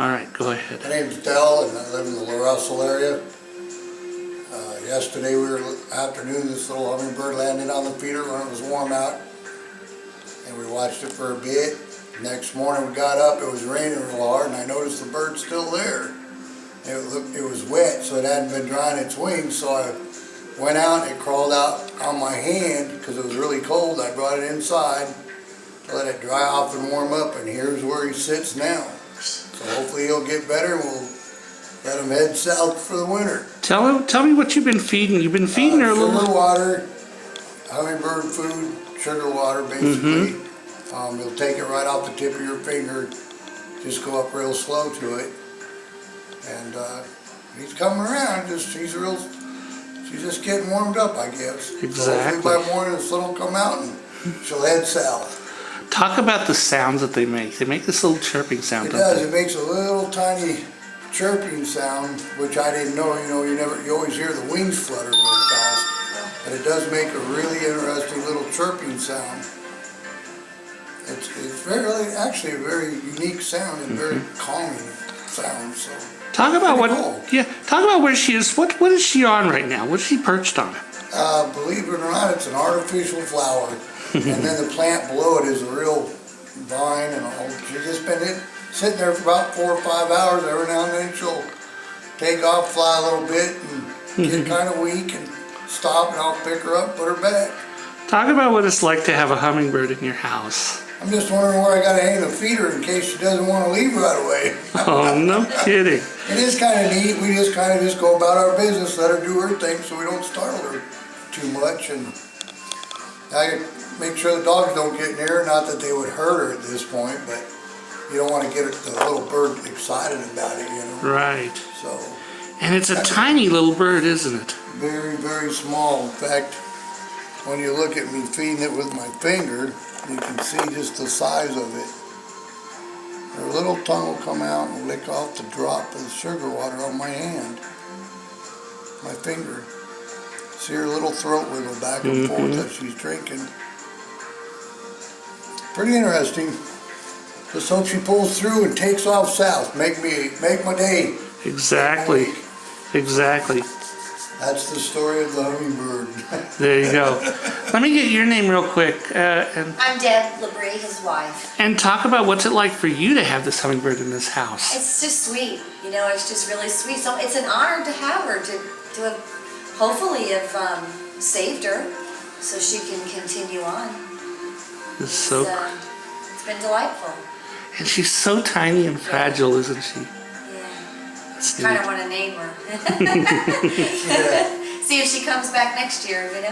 All right, go ahead. My name's Dell, and I live in the LaRussell area. Yesterday, afternoon, this little hummingbird landed on the feeder when it was warm out, and we watched it for a bit. Next morning, we got up. It was raining real hard, and I noticed the bird's still there. It was wet, so it hadn't been drying its wings. So I went out and it crawled out on my hand because it was really cold. I brought it inside to let it dry off and warm up, and here's where he sits now. So hopefully he'll get better, and we'll let him head south for the winter. Tell me what you've been feeding. You've been feeding her a little... Sugar water, hummingbird food, sugar water basically. You'll take it right off the tip of your finger, just go up real slow to it. And he's coming around, she's just getting warmed up, I guess. Exactly. So hopefully by morning the sun will come out and she'll head south. Talk about the sounds that they make. They make this little chirping sound. It does. It makes a little tiny chirping sound, which I didn't know. You always hear the wings flutter real fast, but it does make a really interesting little chirping sound. It's actually a very unique sound and very calming sound. So talk about cool. Talk about where she is. What is she on right now? What's she perched on? Believe it or not, it's an artificial flower. And then the plant below it is a real vine and all. She's just been sitting there for about 4 or 5 hours. Every now and then she'll take off, fly a little bit, and get kind of weak and stop, and I'll pick her up, put her back. Talk about what it's like to have a hummingbird in your house. I'm just wondering where I got to hang the feeder in case she doesn't want to leave right away. Oh, no kidding. It is kind of neat. We just kind of go about our business, let her do her thing so we don't startle her too much. And I make sure the dogs don't get near her. Not that they would hurt her at this point, but you don't want to get the little bird excited about it, Right. So. And it's a tiny little bird, isn't it? Very, very small. In fact, when you look at me feeding it with my finger, you can see just the size of it. Her little tongue will come out and lick off the drop of the sugar water on my hand, my finger. See her little throat wiggle back and forth as she's drinking. Pretty interesting. Just hope she pulls through and takes off south. Make my day. Exactly. Exactly. That's the story of the hummingbird. There you go. Let me get your name real quick. I'm Deb LaBree, his wife. And talk about what's it like for you to have this hummingbird in this house. It's just sweet. It's just really sweet. So it's an honor to have her, to have, hopefully have saved her so she can continue on. It's been delightful. And she's so tiny and fragile, isn't she? Kind of want to name her. See if she comes back next year, And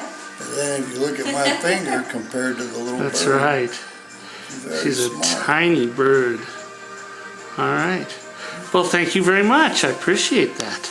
then if you look at my finger compared to the little That's bird. right. She's a tiny bird. All right. Well, thank you very much. I appreciate that.